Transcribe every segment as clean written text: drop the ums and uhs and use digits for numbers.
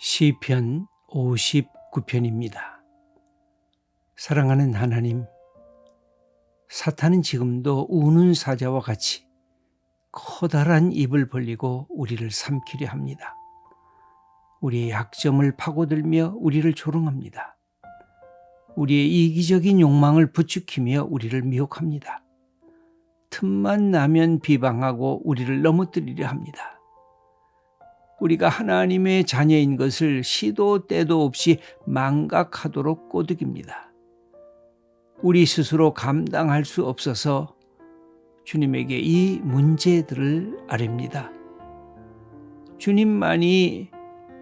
시편 59편입니다. 사랑하는 하나님, 사탄은 지금도 우는 사자와 같이 커다란 입을 벌리고 우리를 삼키려 합니다. 우리의 약점을 파고들며 우리를 조롱합니다. 우리의 이기적인 욕망을 부추기며 우리를 미혹합니다. 틈만 나면 비방하고 우리를 넘어뜨리려 합니다. 우리가 하나님의 자녀인 것을 시도 때도 없이 망각하도록 꼬드깁니다. 우리 스스로 감당할 수 없어서 주님에게 이 문제들을 아뢰입니다. 주님만이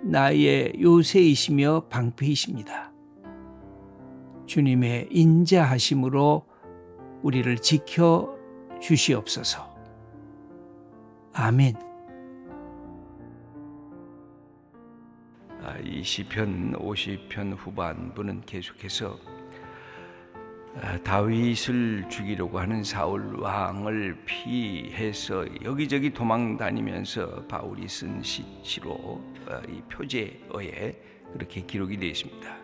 나의 요새이시며 방패이십니다. 주님의 인자하심으로 우리를 지켜 주시옵소서. 아멘. 이 시편 50편 후반부는 계속해서 다윗을 죽이려고 하는 사울 왕을 피해서 여기저기 도망 다니면서 바울이 쓴 시로 이 표제어에 그렇게 기록이 되어 있습니다.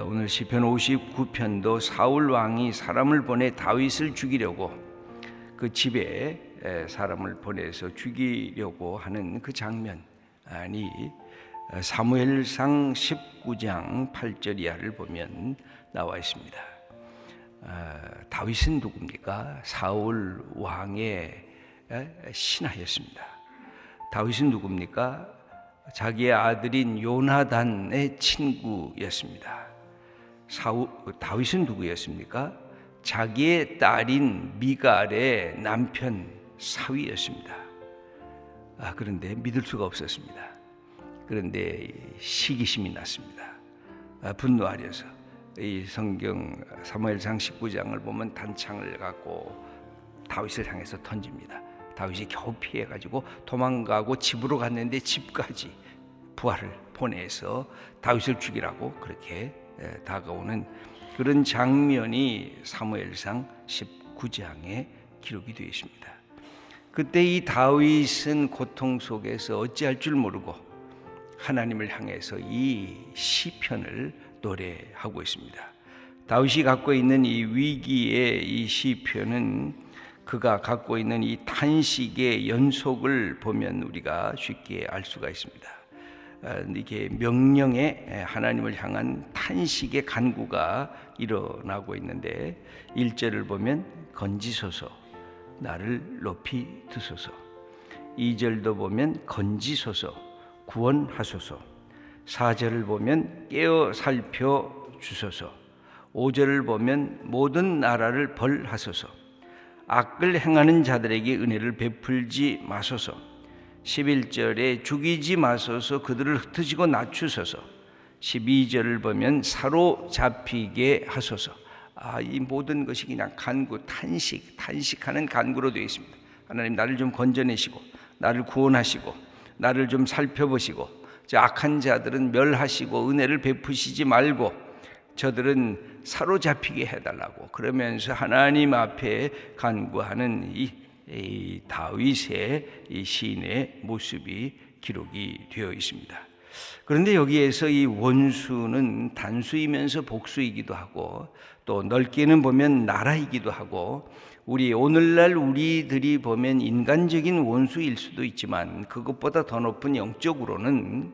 오늘 시편 59편도 사울 왕이 사람을 보내 다윗을 죽이려고 그 집에 사람을 보내서 죽이려고 하는 그 장면이 사무엘상 19장 8절 이하를 보면 나와 있습니다. 다윗은 누굽니까? 사울 왕의 신하였습니다. 다윗은 누굽니까? 자기의 아들인 요나단의 친구였습니다. 다윗은 누구였습니까? 자기의 딸인 미갈의 남편 사위였습니다. 그런데 믿을 수가 없었습니다. 그런데 시기심이 났습니다. 분노하려서 이 성경 사무엘상 19장을 보면 단창을 갖고 다윗을 향해서 던집니다. 다윗이 겨우 피해가지고 도망가고 집으로 갔는데 집까지 부하를 보내서 다윗을 죽이라고 그렇게 다가오는 그런 장면이 사무엘상 19장에 기록이 되어 있습니다. 그때 이 다윗은 고통 속에서 어찌할 줄 모르고 하나님을 향해서 이 시편을 노래하고 있습니다. 다윗이 갖고 있는 이 위기의 이 시편은 그가 갖고 있는 이 탄식의 연속을 보면 우리가 쉽게 알 수가 있습니다. 이게 명령의 하나님을 향한 탄식의 간구가 일어나고 있는데 1절을 보면 건지소서 나를 높이 드소서, 2절도 보면 건지소서 구원하소서, 4절을 보면 깨어 살펴 주소서, 5절을 보면 모든 나라를 벌하소서, 악을 행하는 자들에게 은혜를 베풀지 마소서, 11절에 죽이지 마소서 그들을 흩으시고 낮추소서, 12절을 보면 사로잡히게 하소서. 이 모든 것이 그냥 간구, 탄식하는 간구로 되어 있습니다. 하나님 나를 좀 건져내시고 나를 구원하시고 나를 좀 살펴보시고 악한 자들은 멸하시고 은혜를 베푸시지 말고 저들은 사로잡히게 해달라고 그러면서 하나님 앞에 간구하는 이 다윗의 이 시인의 모습이 기록이 되어 있습니다. 그런데 여기에서 이 원수는 단수이면서 복수이기도 하고 또 넓게는 보면 나라이기도 하고 오늘날 우리들이 보면 인간적인 원수일 수도 있지만 그것보다 더 높은 영적으로는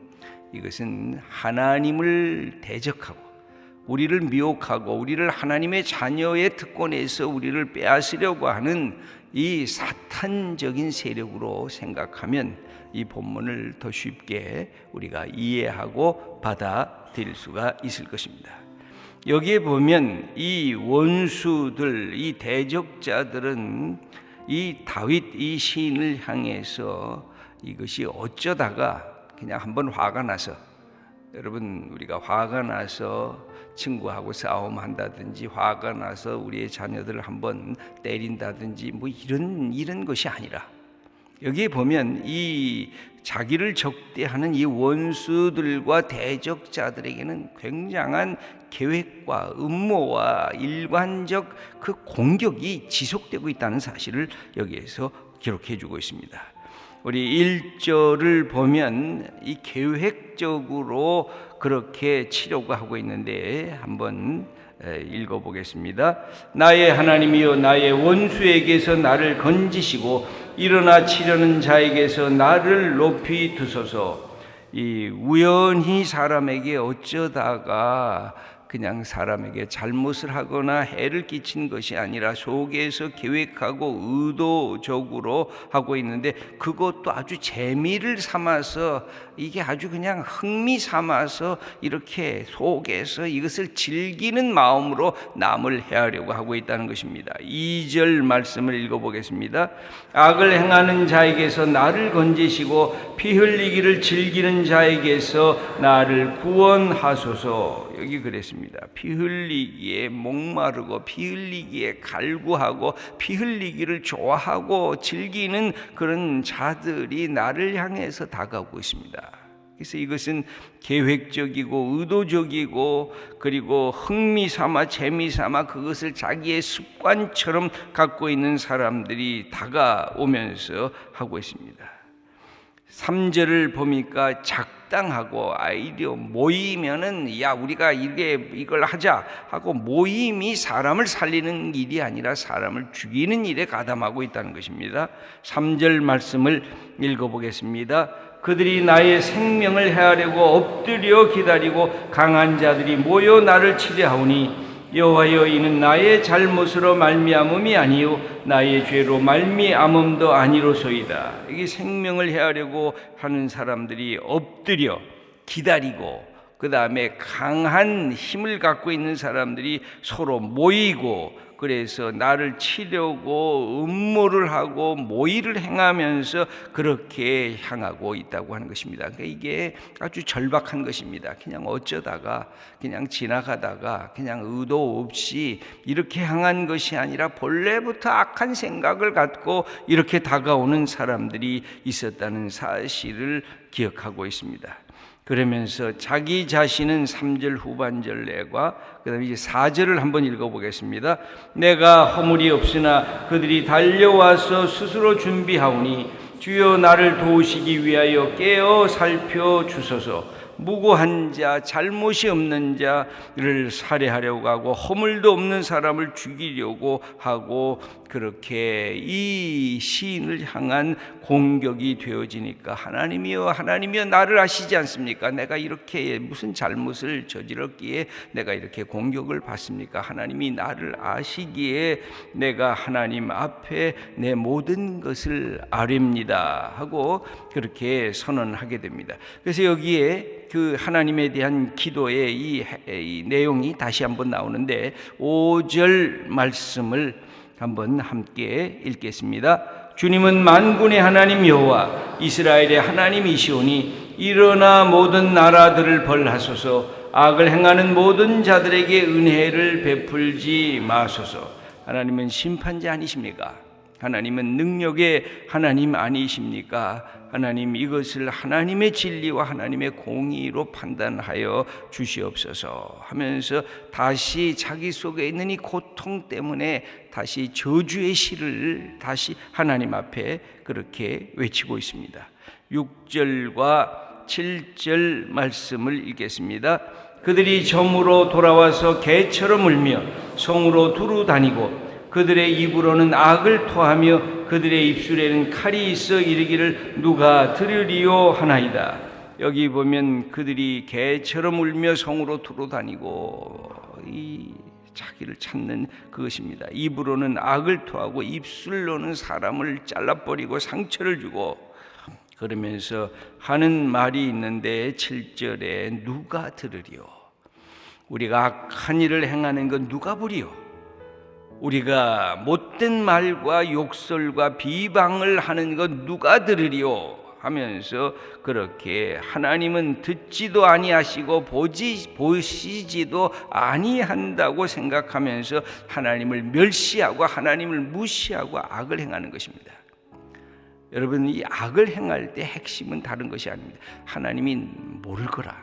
이것은 하나님을 대적하고 우리를 미혹하고 우리를 하나님의 자녀의 특권에서 우리를 빼앗으려고 하는 이 사탄적인 세력으로 생각하면 이 본문을 더 쉽게 우리가 이해하고 받아들일 수가 있을 것입니다. 여기에 보면 이 원수들, 이 대적자들은 이 다윗 이 시인을 향해서 이것이 어쩌다가 그냥 한번 화가 나서, 여러분 우리가 화가 나서 친구하고 싸움한다든지 화가 나서 우리의 자녀들을 한번 때린다든지 뭐 이런 것이 아니라 여기에 보면 이 자기를 적대하는 이 원수들과 대적자들에게는 굉장한 계획과 음모와 일관적 그 공격이 지속되고 있다는 사실을 여기에서 기록해 주고 있습니다. 우리 1절을 보면 이 계획적으로 그렇게 치려고 하고 있는데 한번 읽어보겠습니다. 나의 하나님이여 나의 원수에게서 나를 건지시고 일어나 치려는 자에게서 나를 높이 두소서. 이 우연히 사람에게 어쩌다가 그냥 사람에게 잘못을 하거나 해를 끼친 것이 아니라 속에서 계획하고 의도적으로 하고 있는데 그것도 아주 재미를 삼아서 이게 아주 그냥 흥미 삼아서 이렇게 속에서 이것을 즐기는 마음으로 남을 해하려고 하고 있다는 것입니다. 2절 말씀을 읽어보겠습니다. 악을 행하는 자에게서 나를 건지시고 피 흘리기를 즐기는 자에게서 나를 구원하소서. 여기 그랬습니다. 피 흘리기에 목마르고 피 흘리기에 갈구하고 피 흘리기를 좋아하고 즐기는 그런 자들이 나를 향해서 다가오고 있습니다. 그래서 이것은 계획적이고 의도적이고 그리고 흥미 삼아 재미 삼아 그것을 자기의 습관처럼 갖고 있는 사람들이 다가오면서 하고 있습니다. 3절을 보니까 작당하고 아이디어 모이면은 야 우리가 이걸 하자 하고 모임이 사람을 살리는 일이 아니라 사람을 죽이는 일에 가담하고 있다는 것입니다. 3절 말씀을 읽어보겠습니다. 그들이 나의 생명을 해하려고 엎드려 기다리고 강한 자들이 모여 나를 치려하오니 여호와여 이는 나의 잘못으로 말미암음이 아니요 나의 죄로 말미암음도 아니로소이다. 이게 생명을 해하려고 하는 사람들이 엎드려 기다리고 그 다음에 강한 힘을 갖고 있는 사람들이 서로 모이고 그래서 나를 치려고 음모를 하고 모의를 행하면서 그렇게 향하고 있다고 하는 것입니다. 그러니까 이게 아주 절박한 것입니다. 그냥 어쩌다가 그냥 지나가다가 그냥 의도 없이 이렇게 향한 것이 아니라 본래부터 악한 생각을 갖고 이렇게 다가오는 사람들이 있었다는 사실을 기억하고 있습니다. 그러면서 자기 자신은 3절 후반절내과 그 다음에 이제 4절을 한번 읽어보겠습니다. 내가 허물이 없으나 그들이 달려와서 스스로 준비하오니 주여 나를 도우시기 위하여 깨어 살펴주소서. 무고한 자 잘못이 없는 자를 살해하려고 하고 허물도 없는 사람을 죽이려고 하고 그렇게 이 시인을 향한 공격이 되어지니까 하나님이여 나를 아시지 않습니까? 내가 이렇게 무슨 잘못을 저질렀기에 내가 이렇게 공격을 받습니까? 하나님이 나를 아시기에 내가 하나님 앞에 내 모든 것을 아뢰입니다 하고 그렇게 선언하게 됩니다. 그래서 여기에 그 하나님에 대한 기도의 이 내용이 다시 한번 나오는데 5절 말씀을 한번 함께 읽겠습니다. 주님은 만군의 하나님 여호와 이스라엘의 하나님이시오니 일어나 모든 나라들을 벌하소서. 악을 행하는 모든 자들에게 은혜를 베풀지 마소서. 하나님은 심판자 아니십니까? 하나님은 능력의 하나님 아니십니까? 하나님 이것을 하나님의 진리와 하나님의 공의로 판단하여 주시옵소서 하면서 다시 자기 속에 있는 이 고통 때문에 다시 저주의 시를 다시 하나님 앞에 그렇게 외치고 있습니다. 6절과 7절 말씀을 읽겠습니다. 그들이 점으로 돌아와서 개처럼 울며 성으로 두루 다니고 그들의 입으로는 악을 토하며 그들의 입술에는 칼이 있어 이르기를 누가 들으리요 하나이다. 여기 보면 그들이 개처럼 울며 성으로 두루 다니고 이 자기를 찾는 그것입니다. 입으로는 악을 토하고 입술로는 사람을 잘라버리고 상처를 주고 그러면서 하는 말이 있는데 7절에 누가 들으리요? 우리가 악한 일을 행하는 건 누가 보리요? 우리가 못된 말과 욕설과 비방을 하는 것 누가 들으리요? 하면서 그렇게 하나님은 듣지도 아니하시고 보시지도 아니한다고 생각하면서 하나님을 멸시하고 하나님을 무시하고 악을 행하는 것입니다. 여러분 이 악을 행할 때 핵심은 다른 것이 아닙니다. 하나님이 모를 거라.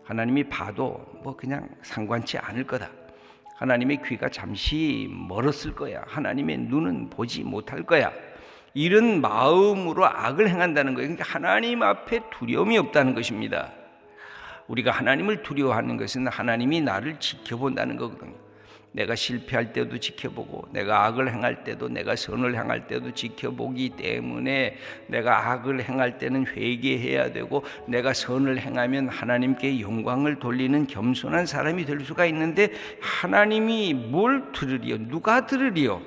하나님이 봐도 뭐 그냥 상관치 않을 거다. 하나님의 귀가 잠시 멀었을 거야. 하나님의 눈은 보지 못할 거야. 이런 마음으로 악을 행한다는 거예요. 그러니까 하나님 앞에 두려움이 없다는 것입니다. 우리가 하나님을 두려워하는 것은 하나님이 나를 지켜본다는 거거든요. 내가 실패할 때도 지켜보고, 내가 악을 행할 때도, 내가 선을 행할 때도 지켜보기 때문에 내가 악을 행할 때는 회개해야 되고, 내가 선을 행하면 하나님께 영광을 돌리는 겸손한 사람이 될 수가 있는데, 하나님이 뭘 들으리요? 누가 들으리요?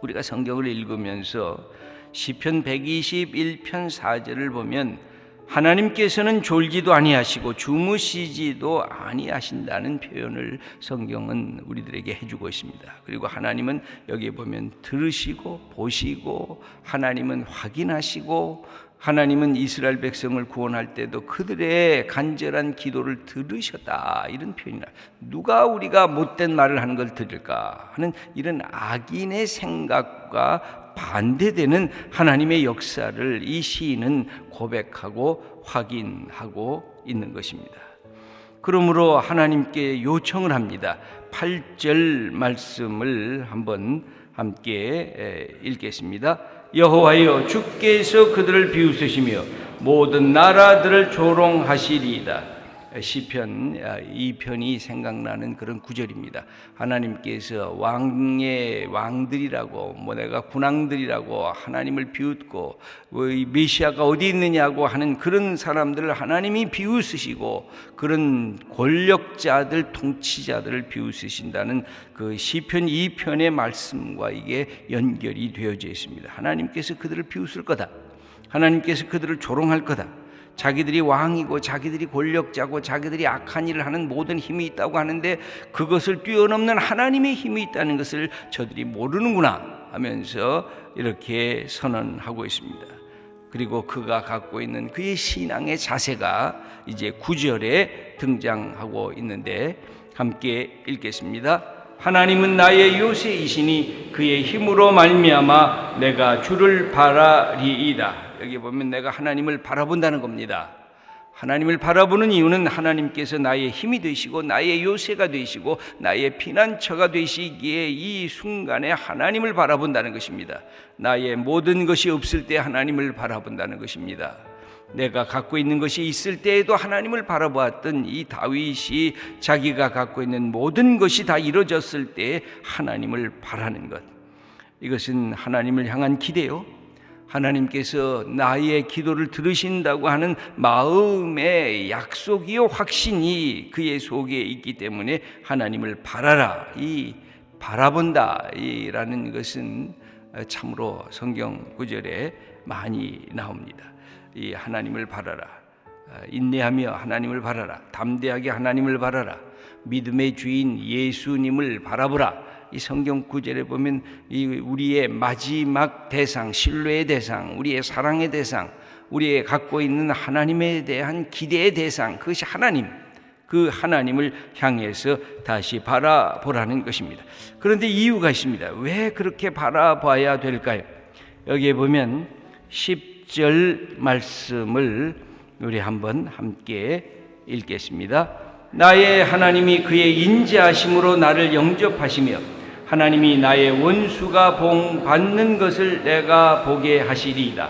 우리가 성경을 읽으면서 시편 121편 4절을 보면 하나님께서는 졸지도 아니하시고 주무시지도 아니하신다는 표현을 성경은 우리들에게 해주고 있습니다. 그리고 하나님은 여기에 보면 들으시고 보시고, 하나님은 확인하시고, 하나님은 이스라엘 백성을 구원할 때도 그들의 간절한 기도를 들으셨다, 이런 표현이라. 누가 우리가 못된 말을 하는 걸 들을까 하는 이런 악인의 생각과 반대되는 하나님의 역사를 이 시인은 고백하고 확인하고 있는 것입니다. 그러므로 하나님께 요청을 합니다. 8절 말씀을 한번 함께 읽겠습니다. 여호와여, 주께서 그들을 비웃으시며 모든 나라들을 조롱하시리이다. 시편 2편이 생각나는 그런 구절입니다. 하나님께서 왕들이라고, 내가 군왕들이라고 하나님을 비웃고, 이 메시아가 어디 있느냐고 하는 그런 사람들을 하나님이 비웃으시고, 그런 권력자들, 통치자들을 비웃으신다는 그 시편 2편의 말씀과 이게 연결이 되어져 있습니다. 하나님께서 그들을 비웃을 거다. 하나님께서 그들을 조롱할 거다. 자기들이 왕이고 자기들이 권력자고 자기들이 악한 일을 하는 모든 힘이 있다고 하는데, 그것을 뛰어넘는 하나님의 힘이 있다는 것을 저들이 모르는구나 하면서 이렇게 선언하고 있습니다. 그리고 그가 갖고 있는 그의 신앙의 자세가 이제 9절에 등장하고 있는데, 함께 읽겠습니다. 하나님은 나의 요새이시니 그의 힘으로 말미암아 내가 주를 바라리이다. 여기 보면 내가 하나님을 바라본다는 겁니다. 하나님을 바라보는 이유는 하나님께서 나의 힘이 되시고 나의 요새가 되시고 나의 피난처가 되시기에 이 순간에 하나님을 바라본다는 것입니다. 나의 모든 것이 없을 때 하나님을 바라본다는 것입니다. 내가 갖고 있는 것이 있을 때에도 하나님을 바라보았던 이 다윗이 자기가 갖고 있는 모든 것이 다 이루어졌을 때 하나님을 바라는 것, 이것은 하나님을 향한 기대요, 하나님께서 나의 기도를 들으신다고 하는 마음의 약속이요 확신이 그의 속에 있기 때문에 하나님을 바라라, 이 바라본다 라는 것은 참으로 성경 구절에 많이 나옵니다. 이 하나님을 바라라, 인내하며 하나님을 바라라, 담대하게 하나님을 바라라, 믿음의 주인 예수님을 바라보라. 이 성경 구절에 보면 이 우리의 마지막 대상, 신뢰의 대상, 우리의 사랑의 대상, 우리의 갖고 있는 하나님에 대한 기대의 대상, 그것이 하나님, 그 하나님을 향해서 다시 바라보라는 것입니다. 그런데 이유가 있습니다. 왜 그렇게 바라봐야 될까요? 여기에 보면 10절 말씀을 우리 한번 함께 읽겠습니다. 나의 하나님이 그의 인자하심으로 나를 영접하시며 하나님이 나의 원수가 봉받는 것을 내가 보게 하시리이다.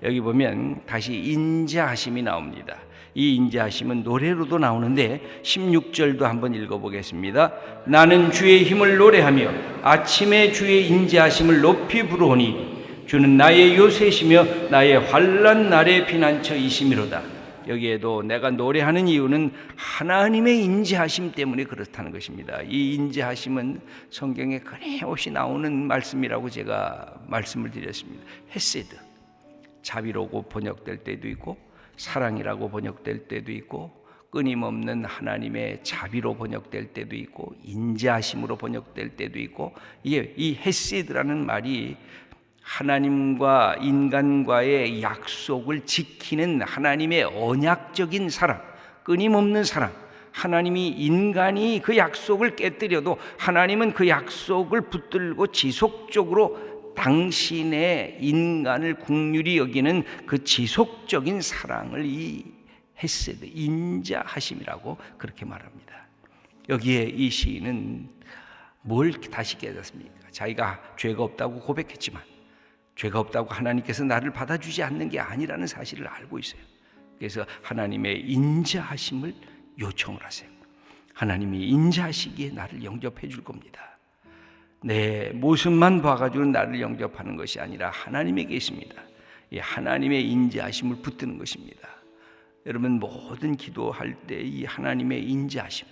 여기 보면 다시 인자하심이 나옵니다. 이 인자하심은 노래로도 나오는데 16절도 한번 읽어보겠습니다. 나는 주의 힘을 노래하며 아침에 주의 인자하심을 높이 부르오니 주는 나의 요새시며 나의 환난 날의 피난처이심이로다. 여기에도 내가 노래하는 이유는 하나님의 인자하심 때문에 그렇다는 것입니다. 이 인자하심은 성경에 끊임없이 나오는 말씀이라고 제가 말씀을 드렸습니다. 헤세드, 자비로고 번역될 때도 있고 사랑이라고 번역될 때도 있고 끊임없는 하나님의 자비로 번역될 때도 있고 인자하심으로 번역될 때도 있고, 이 헤세드라는 말이 하나님과 인간과의 약속을 지키는 하나님의 언약적인 사랑, 끊임없는 사랑, 하나님이 인간이 그 약속을 깨뜨려도 하나님은 그 약속을 붙들고 지속적으로 당신의 인간을 긍휼히 여기는 그 지속적인 사랑을 이 헤세드, 인자하심이라고 그렇게 말합니다. 여기에 이 시인은 뭘 다시 깨닫습니까? 자기가 죄가 없다고 고백했지만 죄가 없다고 하나님께서 나를 받아주지 않는 게 아니라는 사실을 알고 있어요. 그래서 하나님의 인자하심을 요청을 하세요. 하나님이 인자하시기에 나를 영접해 줄 겁니다. 내 모습만 봐가지고 나를 영접하는 것이 아니라 하나님에게 있습니다. 이 하나님의 인자하심을 붙드는 것입니다. 여러분 모든 기도할 때 이 하나님의 인자하심,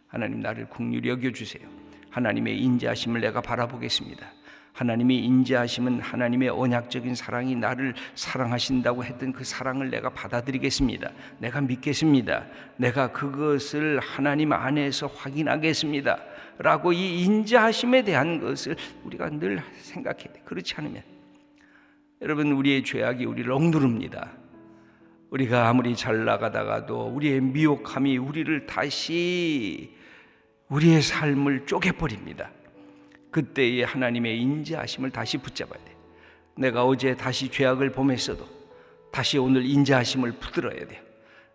하나님 나를 긍휼히 여겨주세요. 하나님의 인자하심을 내가 바라보겠습니다. 하나님의 인자하심은 하나님의 언약적인 사랑이 나를 사랑하신다고 했던 그 사랑을 내가 받아들이겠습니다. 내가 믿겠습니다. 내가 그것을 하나님 안에서 확인하겠습니다 라고 이 인자하심에 대한 것을 우리가 늘 생각해야 돼요. 그렇지 않으면 여러분 우리의 죄악이 우리를 억누릅니다. 우리가 아무리 잘 나가다가도 우리의 미혹함이 우리를 다시 우리의 삶을 쪼개버립니다. 그때의 하나님의 인자하심을 다시 붙잡아야 돼요. 내가 어제 다시 죄악을 범했어도 다시 오늘 인자하심을 붙들어야 돼요.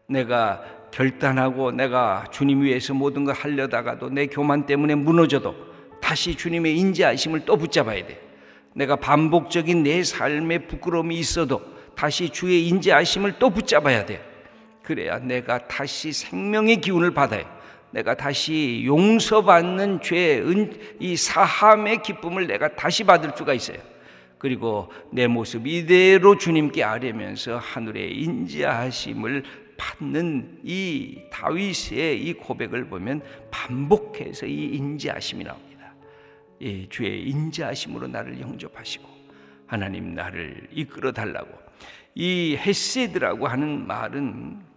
내가 결단하고 내가 주님 위해서 모든 걸 하려다가도 내 교만 때문에 무너져도 다시 주님의 인자하심을 또 붙잡아야 돼요. 내가 반복적인 내 삶에 부끄러움이 있어도 다시 주의 인자하심을 또 붙잡아야 돼요. 그래야 내가 다시 생명의 기운을 받아요. 내가 다시 용서받는 죄의 이 사함의 기쁨을 내가 다시 받을 수가 있어요. 그리고 내 모습 이대로 주님께 아뢰면서 하늘의 인자하심을 받는 이 다윗의 이 고백을 보면 반복해서 이 인자하심이 나옵니다. 이 주의 인자하심으로 나를 영접하시고 하나님 나를 이끌어 달라고. 이 헤세드라고 하는 말은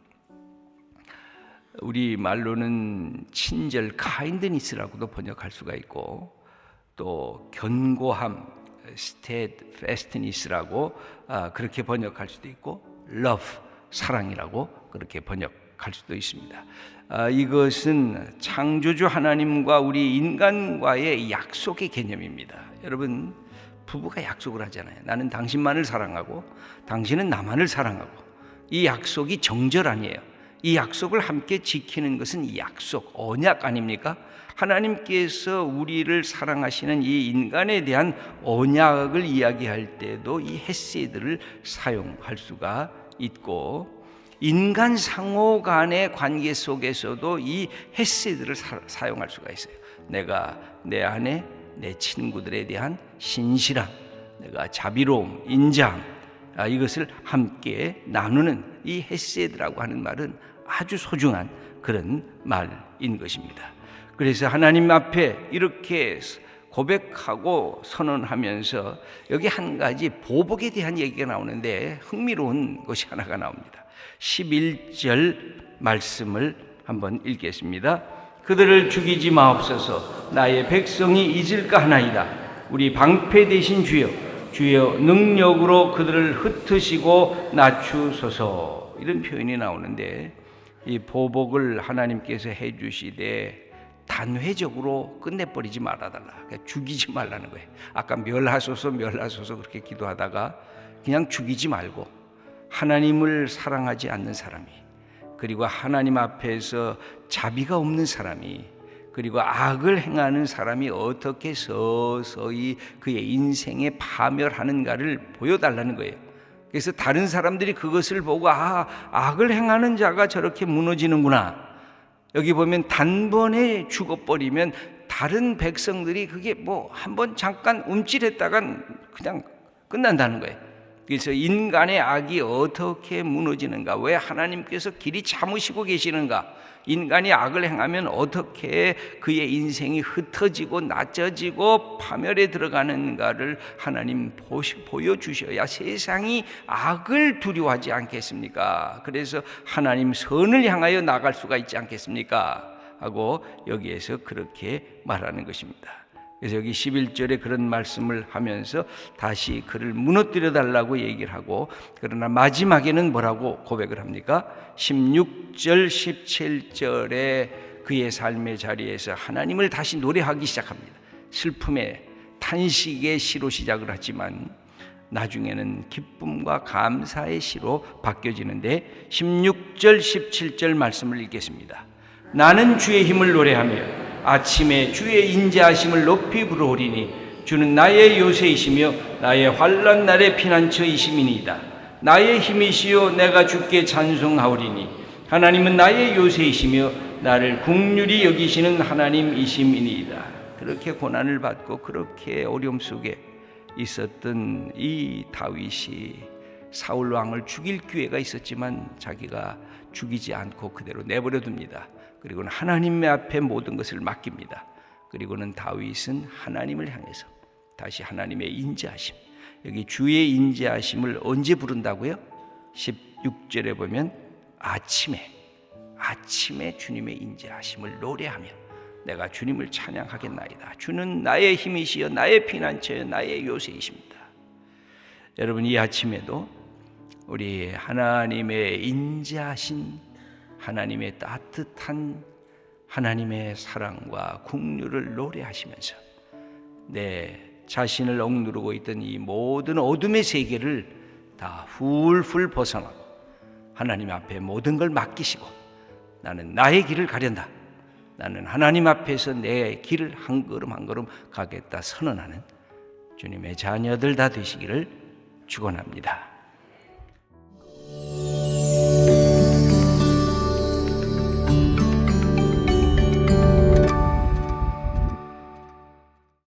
우리 말로는 친절 카인드니스라고도 번역할 수가 있고 또 견고함 steadfastness라고 그렇게 번역할 수도 있고 love 사랑이라고 그렇게 번역할 수도 있습니다. 이것은 창조주 하나님과 우리 인간과의 약속의 개념입니다. 여러분 부부가 약속을 하잖아요. 나는 당신만을 사랑하고 당신은 나만을 사랑하고. 이 약속이 정절 아니에요. 이 약속을 함께 지키는 것은 약속, 언약 아닙니까? 하나님께서 우리를 사랑하시는 이 인간에 대한 언약을 이야기할 때도 이 헤세드를 사용할 수가 있고, 인간 상호 간의 관계 속에서도 이 헤세드를 사용할 수가 있어요. 내가 내 안에 내 친구들에 대한 신실함, 내가 자비로움, 인자함, 이것을 함께 나누는 이 헤세드라고 하는 말은 아주 소중한 그런 말인 것입니다. 그래서 하나님 앞에 이렇게 고백하고 선언하면서 여기 한 가지 보복에 대한 얘기가 나오는데 흥미로운 것이 하나가 나옵니다. 11절 말씀을 한번 읽겠습니다. 그들을 죽이지 마옵소서. 나의 백성이 잊을까 하나이다. 우리 방패 되신 주여, 주여 능력으로 그들을 흩으시고 낮추소서. 이런 표현이 나오는데 이 보복을 하나님께서 해주시되 단회적으로 끝내버리지 말아달라. 그러니까 죽이지 말라는 거예요. 아까 멸하소서 멸하소서 그렇게 기도하다가 그냥 죽이지 말고, 하나님을 사랑하지 않는 사람이, 그리고 하나님 앞에서 자비가 없는 사람이, 그리고 악을 행하는 사람이 어떻게 서서히 그의 인생에 파멸하는가를 보여달라는 거예요. 그래서 다른 사람들이 그것을 보고 악을 행하는 자가 저렇게 무너지는구나. 여기 보면 단번에 죽어버리면 다른 백성들이 그게 뭐 한번 잠깐 움찔했다간 그냥 끝난다는 거예요. 그래서 인간의 악이 어떻게 무너지는가, 왜 하나님께서 길이 참으시고 계시는가, 인간이 악을 행하면 어떻게 그의 인생이 흩어지고 낮아지고 파멸에 들어가는가를 하나님 보여주셔야 세상이 악을 두려워하지 않겠습니까? 그래서 하나님 선을 향하여 나갈 수가 있지 않겠습니까? 하고 여기에서 그렇게 말하는 것입니다. 그래서 여기 11절에 그런 말씀을 하면서 다시 그를 무너뜨려 달라고 얘기를 하고, 그러나 마지막에는 뭐라고 고백을 합니까? 16절 17절에 그의 삶의 자리에서 하나님을 다시 노래하기 시작합니다. 슬픔의 탄식의 시로 시작을 하지만 나중에는 기쁨과 감사의 시로 바뀌어지는데 16절 17절 말씀을 읽겠습니다. 나는 주의 힘을 노래하며 아침에 주의 인자하심을 높이 부르오리니 주는 나의 요새이시며 나의 환난 날의 피난처이심이니이다. 나의 힘이시요 내가 주께 찬송하오리니 하나님은 나의 요새이시며 나를 긍휼히 여기시는 하나님이심이니이다. 그렇게 고난을 받고 그렇게 어려움 속에 있었던 이 다윗이 사울 왕을 죽일 기회가 있었지만 자기가 죽이지 않고 그대로 내버려 둡니다. 그리고는 하나님 앞에 모든 것을 맡깁니다. 그리고는 다윗은 하나님을 향해서 다시 하나님의 인자하심, 여기 주의 인자하심을 언제 부른다고요? 16절에 보면 아침에 주님의 인자하심을 노래하며 내가 주님을 찬양하겠나이다. 주는 나의 힘이시여 나의 피난처여 나의 요새이십니다. 여러분, 이 아침에도 우리 하나님의 인자하신 하나님의 따뜻한 하나님의 사랑과 긍휼을 노래하시면서 내 자신을 억누르고 있던 이 모든 어둠의 세계를 다 훌훌 벗어나고 하나님 앞에 모든 걸 맡기시고 나는 나의 길을 가련다. 나는 하나님 앞에서 내 길을 한 걸음 한 걸음 가겠다 선언하는 주님의 자녀들 다 되시기를 축원합니다.